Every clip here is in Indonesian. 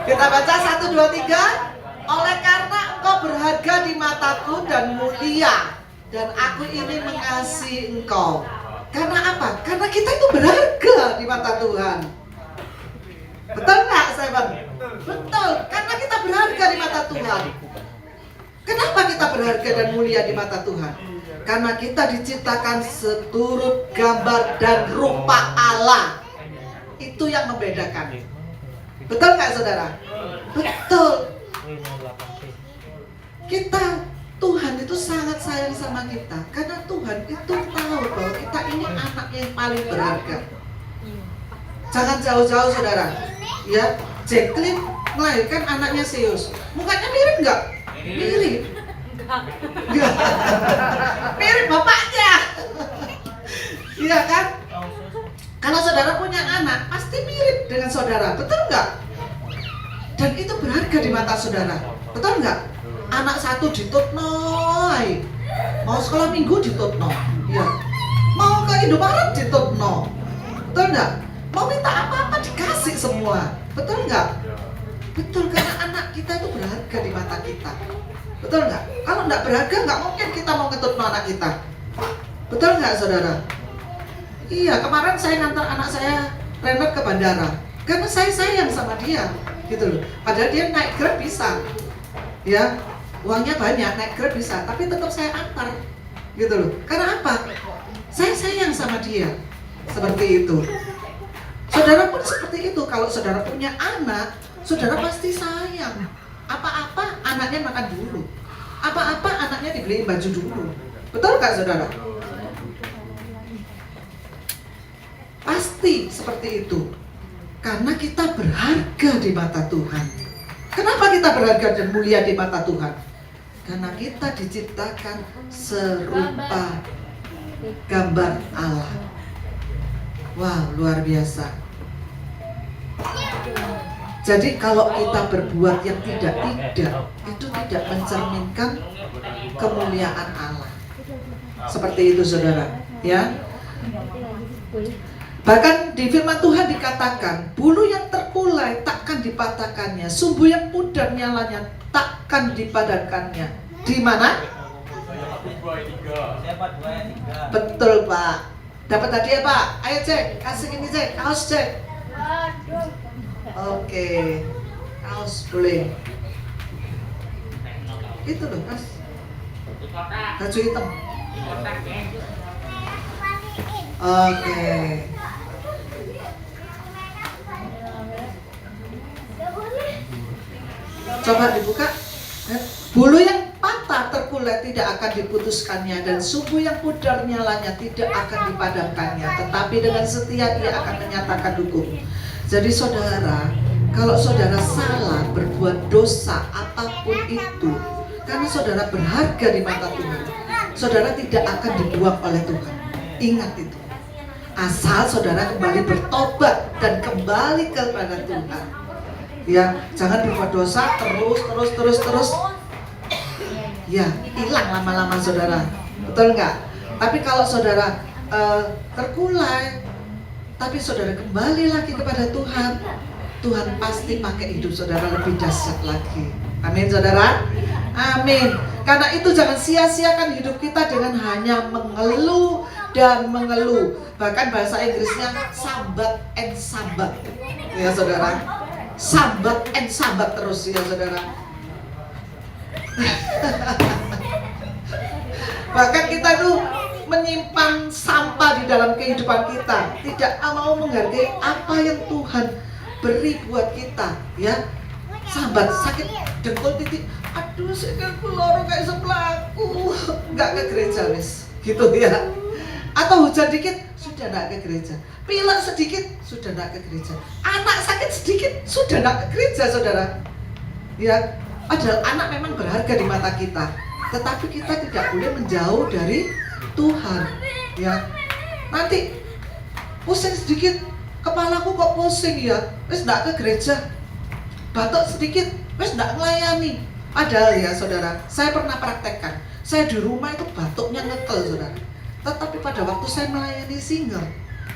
Kita baca 1, 2, 3. Oleh karena engkau berharga di mataku dan mulia, dan aku ini mengasihi engkau. Karena apa? Karena kita itu berharga di mata Tuhan. Betul nggak, Simon? Betul, karena kita berharga di mata Tuhan. Kenapa kita berharga dan mulia di mata Tuhan? Karena kita diciptakan seturut gambar dan rupa Allah. Itu yang membedakan. Betul nggak, saudara? Betul. Tuhan itu sangat sayang sama kita. Karena Tuhan itu tahu bahwa kita ini anaknya yang paling berharga. Jangan jauh-jauh, saudara. Ya, Jacqueline melahirkan anaknya Zeus. Mukanya mirip nggak? Mirip. Enggak. Mirip bapaknya. Iya kan? Kalau saudara punya anak, pasti mirip dengan saudara. Betul nggak? Dan itu berharga di mata saudara. Betul nggak? Anak satu ditutno, mau sekolah minggu ditutno, ya. Mau ke Indomaret ditutno. Betul nggak? Mau minta apa-apa dikasih semua. Betul nggak? Betul, karena anak kita itu berharga di mata kita. Betul nggak? Kalau nggak berharga, nggak mungkin kita mau ketutno anak kita. Betul nggak, saudara? Iya, kemarin saya ngantar anak saya Renat ke bandara. Karena saya sayang sama dia, gitu loh. Padahal dia naik Grab bisa, ya, uangnya banyak, naik Grab bisa, tapi tetap saya antar, gitu loh. Karena apa? Saya sayang sama dia, seperti itu. Saudara pun seperti itu. Kalau saudara punya anak, saudara pasti sayang. Apa-apa anaknya makan dulu, apa-apa anaknya dibeliin baju dulu. Betul nggak, saudara? Pasti seperti itu. Karena kita berharga di mata Tuhan. Kenapa kita berharga dan mulia di mata Tuhan? Karena kita diciptakan serupa gambar Allah. Wow, luar biasa. Jadi kalau kita berbuat yang tidak, itu tidak mencerminkan kemuliaan Allah. Seperti itu, saudara, ya. Bahkan di firman Tuhan dikatakan, bulu yang terkulai takkan dipatahkannya, sumbu yang pudar nyalanya takkan dipadamkannya. Di mana? Betul, Pak. Dapat tadi ya, Pak? Ayo cek, kasih ini cek, kaos cek. Oke, kaos boleh. Itu loh, Mas. Baju hitam. Oke. Coba dibuka. Bulu yang patah terkulai tidak akan diputuskannya, dan sumbu yang pudar nyalanya tidak akan dipadamkannya. Tetapi dengan setia dia akan menyatakan hukum. Jadi saudara, kalau saudara salah berbuat dosa apapun itu, karena saudara berharga di mata Tuhan, saudara tidak akan dibuang oleh Tuhan. Ingat itu. Asal saudara kembali bertobat dan kembali kepada Tuhan. Ya, jangan berbuat dosa terus. Ya, hilang lama-lama, saudara. Betul nggak? Tapi kalau saudara terkulai, tapi saudara kembali lagi kepada Tuhan, Tuhan pasti pakai hidup saudara lebih dahsyat lagi. Amin, saudara. Amin. Karena itu jangan sia-siakan hidup kita dengan hanya mengeluh dan mengeluh. Bahkan bahasa Inggrisnya sambat and sambat. Ya, saudara. Sambat and sambat terus, ya, saudara. Bahkan kita tuh menyimpan sampah di dalam kehidupan kita, tidak mau menghargai apa yang Tuhan beri buat kita, ya. Sambat, sakit dengkul titik, aduh sikilku loro kayak sebelahku, nggak ke gereja, wis, gitu ya. Atau hujan dikit, sudah nggak ke gereja. Pilek sedikit, sudah nggak ke gereja. Anak sakit sedikit, sudah nggak ke gereja, saudara. Ya, padahal anak memang berharga di mata kita, tetapi kita tidak boleh menjauh dari Tuhan. Ya, nanti pusing sedikit, kepalaku kok pusing ya, wis nggak ke gereja. Batuk sedikit, wis nggak melayani. Padahal ya, saudara, saya pernah praktekkan. Saya di rumah itu batuknya ngekel, saudara. Tetapi pada waktu saya melayani single,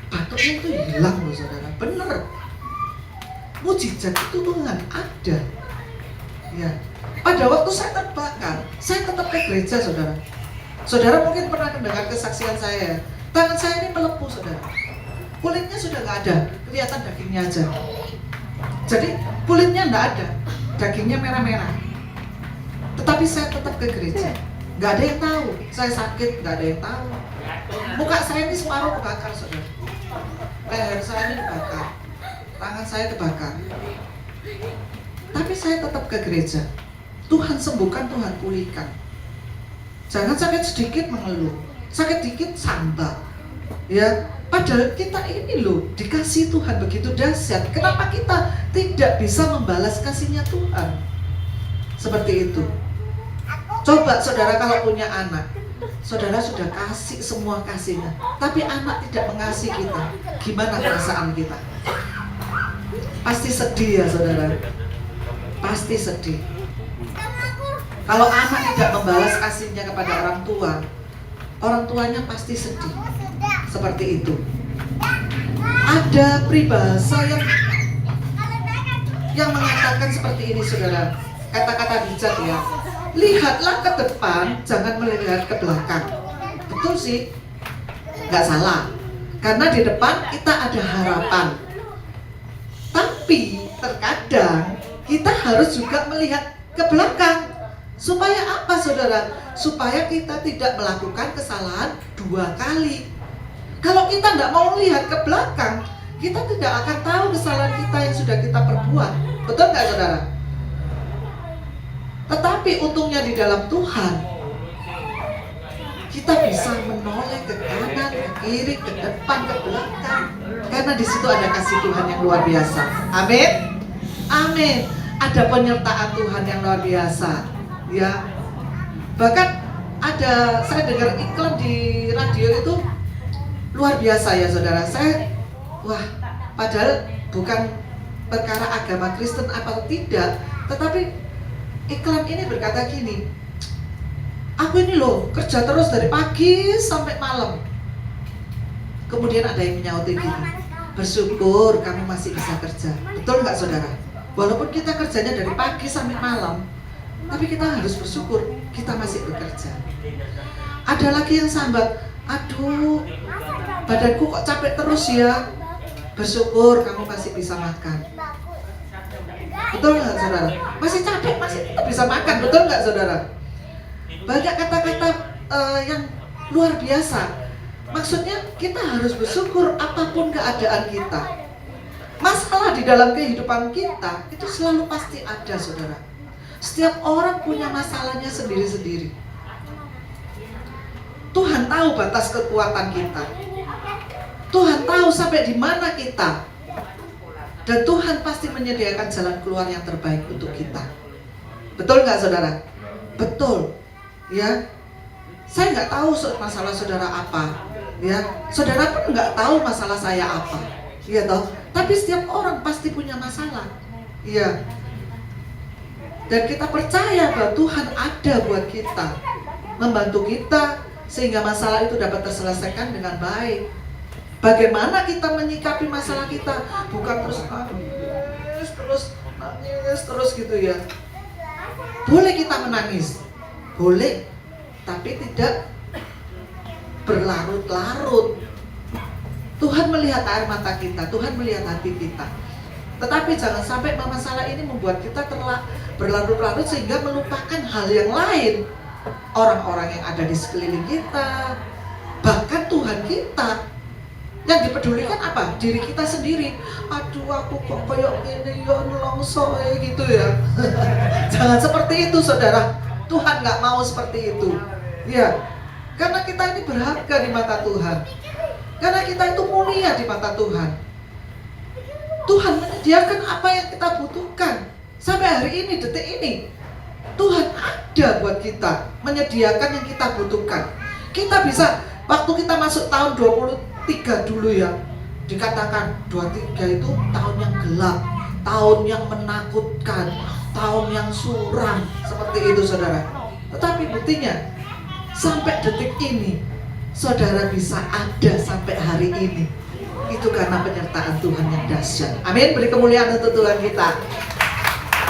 batuknya itu hilang loh, saudara. Bener. Mujizat itu Tuhan ada. Ya. Pada waktu saya terbakar, saya tetap ke gereja, saudara. Saudara mungkin pernah mendengar kesaksian saya. Tangan saya ini melepuh, saudara. Kulitnya sudah nggak ada, kelihatan dagingnya aja. Jadi kulitnya nggak ada, dagingnya merah-merah. Tetapi saya tetap ke gereja. Nggak ada yang tahu, saya sakit, nggak ada yang tahu. Muka saya ini separuh kebakar, saudara. Leher saya ini kebakar, tangan saya kebakar. Tapi saya tetap ke gereja. Tuhan sembuhkan, Tuhan pulihkan. Jangan sakit sedikit mengeluh, sakit dikit sambal. Ya, padahal kita ini loh dikasih Tuhan begitu dahsyat. Kenapa kita tidak bisa membalas kasihnya Tuhan? Seperti itu. Coba saudara kalau punya anak, saudara sudah kasih semua kasihnya, tapi anak tidak mengasihi kita, gimana perasaan kita? Pasti sedih ya saudara. Pasti sedih. Kalau anak tidak membalas kasihnya kepada orang tuanya pasti sedih. Seperti itu. Ada peribahasa yang mengatakan seperti ini saudara. Kata-kata bijak ya. Lihatlah ke depan, jangan melihat ke belakang. Betul sih, nggak salah. Karena di depan kita ada harapan. Tapi terkadang kita harus juga melihat ke belakang. Supaya apa saudara? Supaya kita tidak melakukan kesalahan 2 kali. Kalau kita tidak mau melihat ke belakang, kita tidak akan tahu kesalahan kita yang sudah kita perbuat. Betul nggak saudara? Tetapi untungnya di dalam Tuhan, kita bisa menoleh ke kanan, ke kiri, ke depan, ke belakang. Karena di situ ada kasih Tuhan yang luar biasa. Amin. Amin. Ada penyertaan Tuhan yang luar biasa. Ya, bahkan saya dengar iklan di radio itu luar biasa ya saudara. Padahal bukan perkara agama Kristen apa tidak, tetapi iklan ini berkata gini, aku ini loh kerja terus dari pagi sampai malam. Kemudian ada yang menyauti gini, bersyukur kamu masih bisa kerja. Betul nggak saudara? Walaupun kita kerjanya dari pagi sampai malam, tapi kita harus bersyukur kita masih bekerja. Ada lagi yang sambat, aduh badanku kok capek terus ya. Bersyukur kamu masih bisa makan. Betul nggak saudara? Masih capek, masih tetap bisa makan. Betul nggak saudara? Banyak kata-kata yang luar biasa. Maksudnya kita harus bersyukur apapun keadaan kita. Masalah di dalam kehidupan kita itu selalu pasti ada saudara. Setiap orang punya masalahnya sendiri-sendiri. Tuhan tahu batas kekuatan kita. Tuhan tahu sampai di mana kita. Dan Tuhan pasti menyediakan jalan keluar yang terbaik untuk kita. Betul nggak saudara? Betul. Ya. Saya nggak tahu masalah saudara apa. Ya. Saudara pun nggak tahu masalah saya apa. Iya toh. Tapi setiap orang pasti punya masalah. Iya. Dan kita percaya bahwa Tuhan ada buat kita, membantu kita sehingga masalah itu dapat terselesaikan dengan baik. Bagaimana kita menyikapi masalah kita? Bukan terus nangis terus gitu ya. Boleh kita menangis, boleh, tapi tidak berlarut-larut. Tuhan melihat air mata kita, Tuhan melihat hati kita. Tetapi jangan sampai masalah ini membuat kita berlarut-larut sehingga melupakan hal yang lain. Orang-orang yang ada di sekeliling kita, bahkan Tuhan kita. Yang dipedulikan apa? Diri kita sendiri. Aduh aku kok kayak gini ya nelongso gitu ya. Jangan seperti itu saudara. Tuhan gak mau seperti itu. Ya, karena kita ini berharga di mata Tuhan. Karena kita itu mulia di mata Tuhan. Tuhan menyediakan apa yang kita butuhkan. Sampai hari ini, detik ini, Tuhan ada buat kita, menyediakan yang kita butuhkan. Kita bisa, waktu kita masuk tahun 23 dulu ya, dikatakan 23 itu tahun yang gelap, tahun yang menakutkan, tahun yang suram, seperti itu saudara. Tetapi buktinya, sampai detik ini, saudara bisa ada sampai hari ini. Itu karena penyertaan Tuhan yang dahsyat. Amin. Beri kemuliaan untuk Tuhan kita.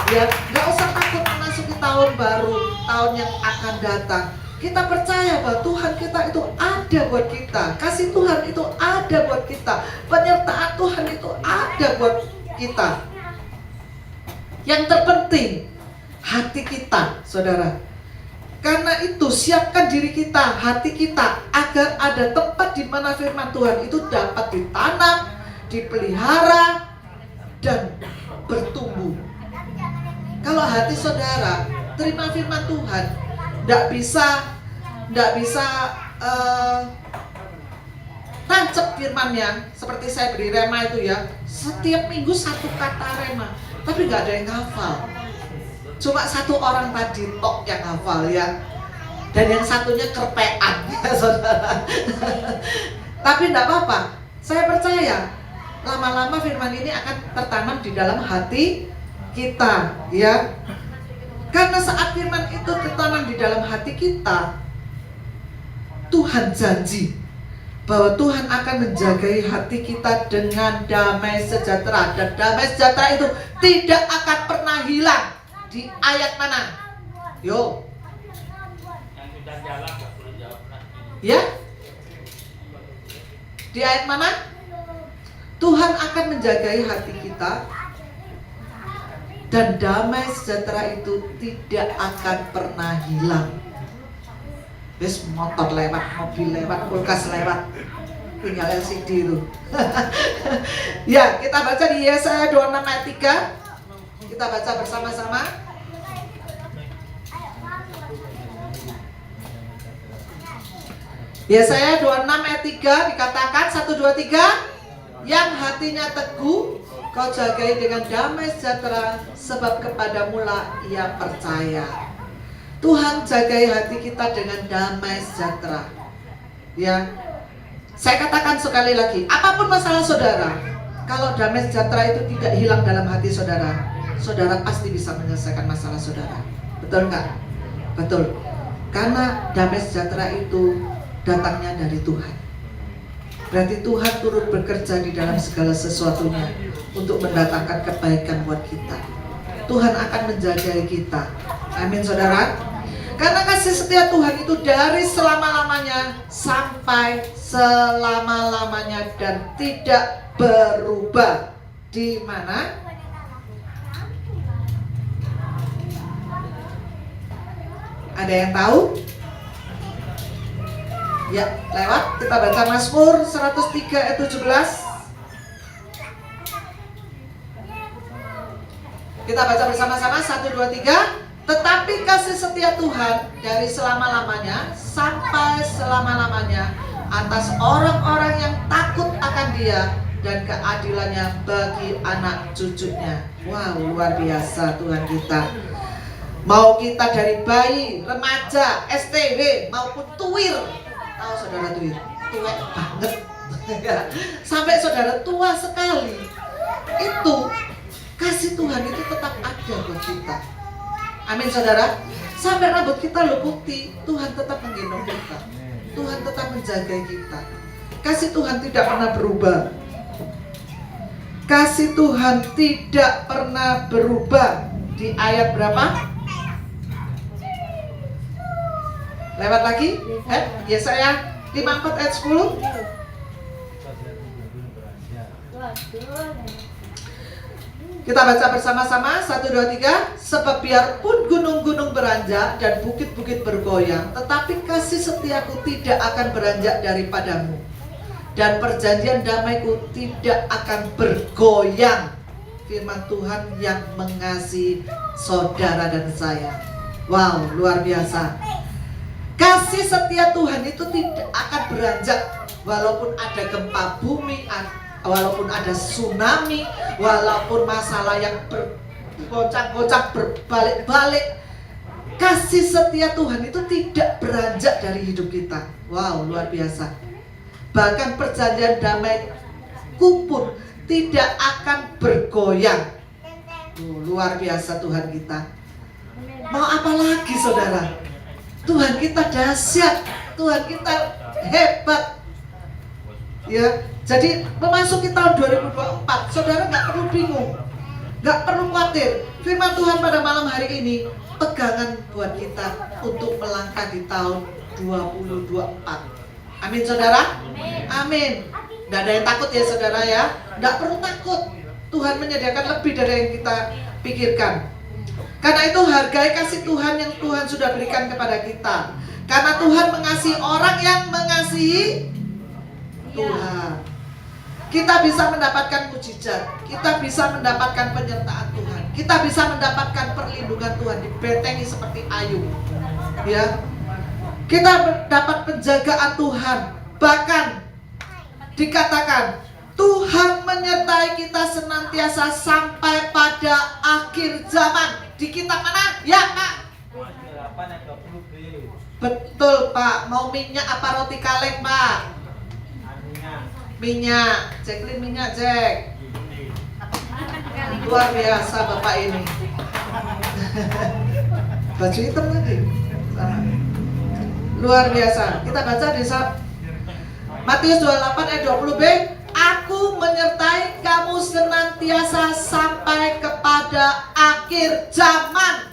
Ya, nggak usah takut memasuki tahun baru, tahun yang akan datang. Kita percaya bahwa Tuhan kita itu ada buat kita. Kasih Tuhan itu ada buat kita. Penyertaan Tuhan itu ada buat kita. Yang terpenting hati kita, saudara. Karena itu siapkan diri kita, hati kita, agar ada tempat di mana firman Tuhan itu dapat ditanam, dipelihara, dan bertumbuh. Kalau hati saudara terima firman Tuhan, tidak bisa tancap firmannya. Seperti saya beri rema itu ya, setiap minggu satu kata rema, tapi nggak ada yang hafal. Cuma satu orang tadi tok yang hafal ya, dan yang satunya kerpean ya saudara. Tapi tidak apa-apa, saya percaya lama-lama firman ini akan tertanam di dalam hati kita ya. Karena saat firman itu tertanam di dalam hati kita, Tuhan janji bahwa Tuhan akan menjagai hati kita dengan damai sejahtera. Dan damai sejahtera itu tidak akan pernah hilang. Di ayat mana? Yo. Ya? Di ayat mana? Tuhan akan menjagai hati kita, dan damai sejahtera itu tidak akan pernah hilang. Wes motor lewat, mobil lewat, kulkas lewat, tinggal LCD itu. Ya, kita baca di Yesaya 26 ayat 3. Kita baca bersama-sama. Yesaya 26 ayat 3 dikatakan 1, 2, 3. Yang hatinya teguh kau jagai dengan damai sejahtera, sebab kepadamu lah ia percaya. Tuhan jagai hati kita dengan damai sejahtera. Ya, saya katakan sekali lagi, apapun masalah saudara, kalau damai sejahtera itu tidak hilang dalam hati saudara, saudara pasti bisa menyelesaikan masalah saudara. Betul nggak? Betul. Karena damai sejahtera itu datangnya dari Tuhan. Berarti Tuhan turut bekerja di dalam segala sesuatunya untuk mendatangkan kebaikan buat kita. Tuhan akan menjaga kita. Amin saudara. Karena kasih setia Tuhan itu dari selama-lamanya sampai selama-lamanya dan tidak berubah. Di mana? Ada yang tahu? Ya, lewat. Kita baca Mazmur 103 ayat 17. Kita baca bersama-sama 1, 2, 3. Tetapi kasih setia Tuhan dari selama-lamanya sampai selama-lamanya atas orang-orang yang takut akan Dia, dan keadilannya bagi anak cucunya. Wow, luar biasa Tuhan kita. Mau kita dari bayi, remaja, STW maupun tuwir. Tahu saudara tuwir? Tua banget. Sampai saudara tua sekali. Itu kasih Tuhan itu tetap ada buat kita. Amin saudara. Sampai rambut kita lo putih, Tuhan tetap menggendong kita. Tuhan tetap menjaga kita. Kasih Tuhan tidak pernah berubah. Kasih Tuhan tidak pernah berubah. Di ayat berapa? Lewat lagi? Yesaya 54 ayat 10. Kita baca bersama-sama 1, 2, 3. Sebab biarpun gunung-gunung beranjak dan bukit-bukit bergoyang, tetapi kasih setiaku tidak akan beranjak daripadamu, dan perjanjian damaiku tidak akan bergoyang. Firman Tuhan yang mengasihi saudara dan saya. Wow, luar biasa. Kasih setia Tuhan itu tidak akan beranjak walaupun ada gempa bumi, walaupun ada tsunami, walaupun masalah yang bergoncang-goncang, berbalik-balik. Kasih setia Tuhan itu tidak beranjak dari hidup kita. Wow, luar biasa. Bahkan perjanjian damaiku pun tidak akan bergoyang. Luar biasa Tuhan kita. Mau apa lagi saudara? Tuhan kita dahsyat, Tuhan kita hebat. Ya, Jadi memasuki tahun 2024, saudara nggak perlu bingung, nggak perlu khawatir. Firman Tuhan pada malam hari ini pegangan buat kita untuk melangkah di tahun 2024. Amin saudara? Amin. Nggak ada yang takut ya saudara ya. Nggak perlu takut. Tuhan menyediakan lebih dari yang kita pikirkan. Karena itu hargai kasih Tuhan yang Tuhan sudah berikan kepada kita. Karena Tuhan mengasihi orang yang mengasihi Tuhan. Kita bisa mendapatkan mujizat, kita bisa mendapatkan penyertaan Tuhan, kita bisa mendapatkan perlindungan Tuhan, dibentengi seperti Ayub. Ya, kita dapat penjagaan Tuhan. Bahkan dikatakan Tuhan menyertai kita senantiasa sampai pada akhir zaman. Di kitab mana? Ya Pak. Betul Pak. Mau minyak apa roti kaleng Pak? Minyak, Jacqueline minyak Jack. Luar biasa Bapak ini. Baju hitam lagi. Luar biasa. Kita baca di Matius 28 ayat 20b. Aku menyertai kamu senantiasa sampai kepada akhir zaman.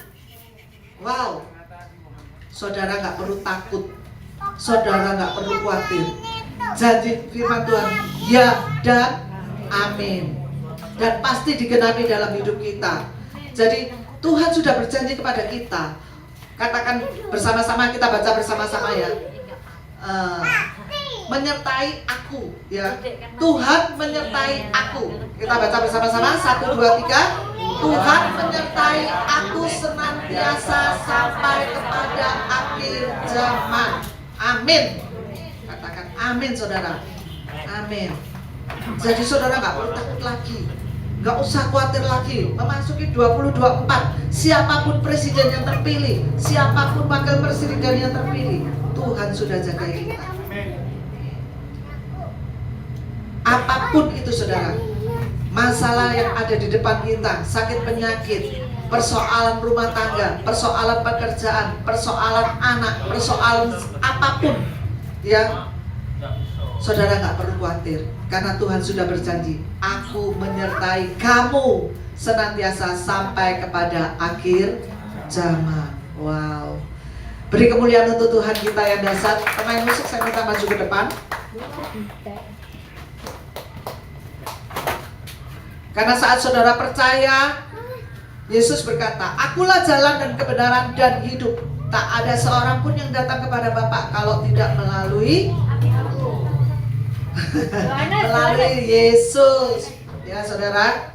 Wow. Saudara gak perlu takut. Saudara gak perlu khawatir. Janji firman Tuhan ya dan amin, dan pasti digenapi dalam hidup kita. Jadi Tuhan sudah berjanji kepada kita. Katakan bersama-sama, kita baca bersama-sama ya. Menyertai aku ya. Tuhan menyertai aku. Kita baca bersama-sama 1, 2, 3. Tuhan menyertai aku senantiasa sampai kepada akhir zaman. Amin. Katakan amin saudara. Amin. Jadi saudara gak perlu takut lagi, gak usah khawatir lagi. Memasuki 2024, siapapun presiden yang terpilih, siapapun wakil presiden yang terpilih, Tuhan sudah jaga kita. Apapun itu saudara, masalah yang ada di depan kita, sakit penyakit, persoalan rumah tangga, persoalan pekerjaan, persoalan anak, persoalan apapun ya, saudara gak perlu khawatir. Karena Tuhan sudah berjanji, aku menyertai kamu senantiasa sampai kepada akhir zaman. Wow. Beri kemuliaan untuk Tuhan kita yang dasar. Pemain musik saya minta maju ke depan. Karena saat saudara percaya, Yesus berkata, akulah jalan dan kebenaran dan hidup. Tak ada seorang pun yang datang kepada Bapa kalau tidak melalui melalui Yesus. Ya saudara,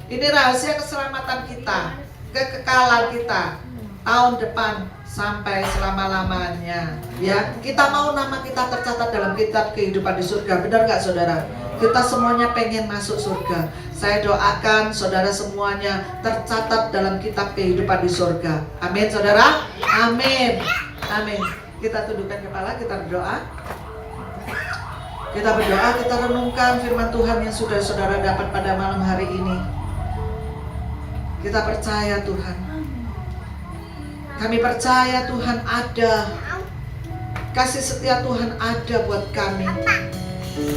ini rahasia keselamatan kita, kekekalan kita tahun depan sampai selama-lamanya. Ya, kita mau nama kita tercatat dalam kitab kehidupan di surga. Benar gak saudara? Kita semuanya pengen masuk surga. Saya doakan saudara semuanya tercatat dalam kitab kehidupan di surga. Amin saudara. Amin. Amin. Kita tundukkan kepala, kita berdoa. Kita berdoa, kita renungkan firman Tuhan yang sudah saudara dapat pada malam hari ini. Kita percaya Tuhan. Kami percaya Tuhan ada. Kasih setia Tuhan ada buat kami.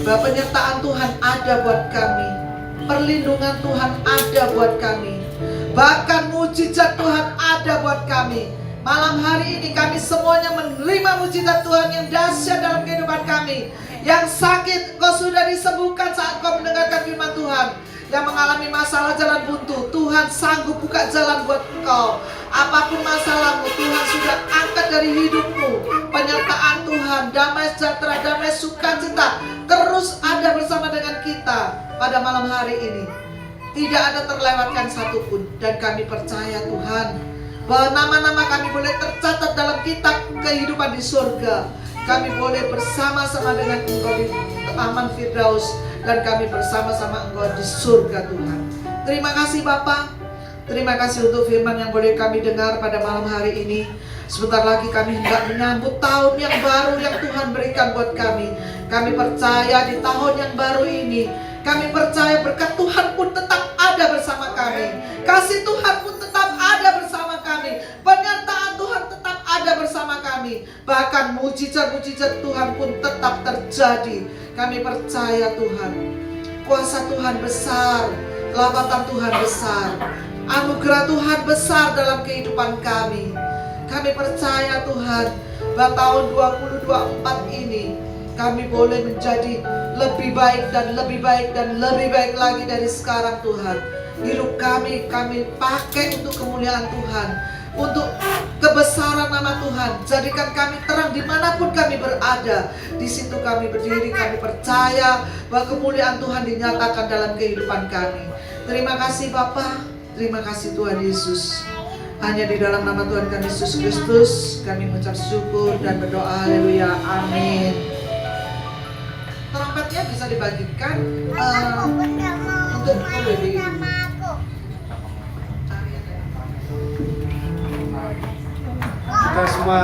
Bahwa penyertaan Tuhan ada buat kami. Perlindungan Tuhan ada buat kami. Bahkan mujizat Tuhan ada buat kami. Malam hari ini kami semuanya menerima mujizat Tuhan yang dahsyat dalam kehidupan kami. Yang sakit kau sudah disembuhkan saat kau mendengarkan firman Tuhan. Yang mengalami masalah jalan buntu, Tuhan sanggup buka jalan buat engkau. Apapun masalahmu, Tuhan sudah angkat dari hidupmu. Penyertaan Tuhan, damai sejahtera, damai sukacita terus ada bersama dengan kita pada malam hari ini. Tidak ada terlewatkan satupun. Dan kami percaya Tuhan bahwa nama-nama kami boleh tercatat dalam kitab kehidupan di surga. Kami boleh bersama-sama dengan Engkau di Taman Firdaus, dan kami bersama-sama Engkau di surga Tuhan. Terima kasih Bapa. Terima kasih untuk firman yang boleh kami dengar pada malam hari ini. Sebentar lagi kami hendak menyambut tahun yang baru yang Tuhan berikan buat kami. Kami percaya di tahun yang baru ini, kami percaya berkat Tuhan pun tetap ada bersama kami. Kasih Tuhan pun tetap ada bersama kami. Penyertaan Tuhan tetap ada bersama kami. Bahkan mujizat-mujizat Tuhan pun tetap terjadi. Kami percaya Tuhan, kuasa Tuhan besar, lawatan Tuhan besar, anugerah Tuhan besar dalam kehidupan kami. Kami percaya Tuhan, bahwa tahun 2024 ini kami boleh menjadi lebih baik dan lebih baik dan lebih baik lagi dari sekarang Tuhan. Hidup kami pakai untuk kemuliaan Tuhan, untuk kebesaran nama Tuhan. Jadikan kami terang dimanapun kami berada. Di situ kami berdiri, kami percaya bahwa kemuliaan Tuhan dinyatakan dalam kehidupan kami. Terima kasih Bapa, terima kasih Tuhan Yesus. Hanya di dalam nama Tuhan kami Yesus Kristus kami mengucap syukur dan berdoa. Haleluya, amin. Trompetnya bisa dibagikan untuk pembeli. Kita semua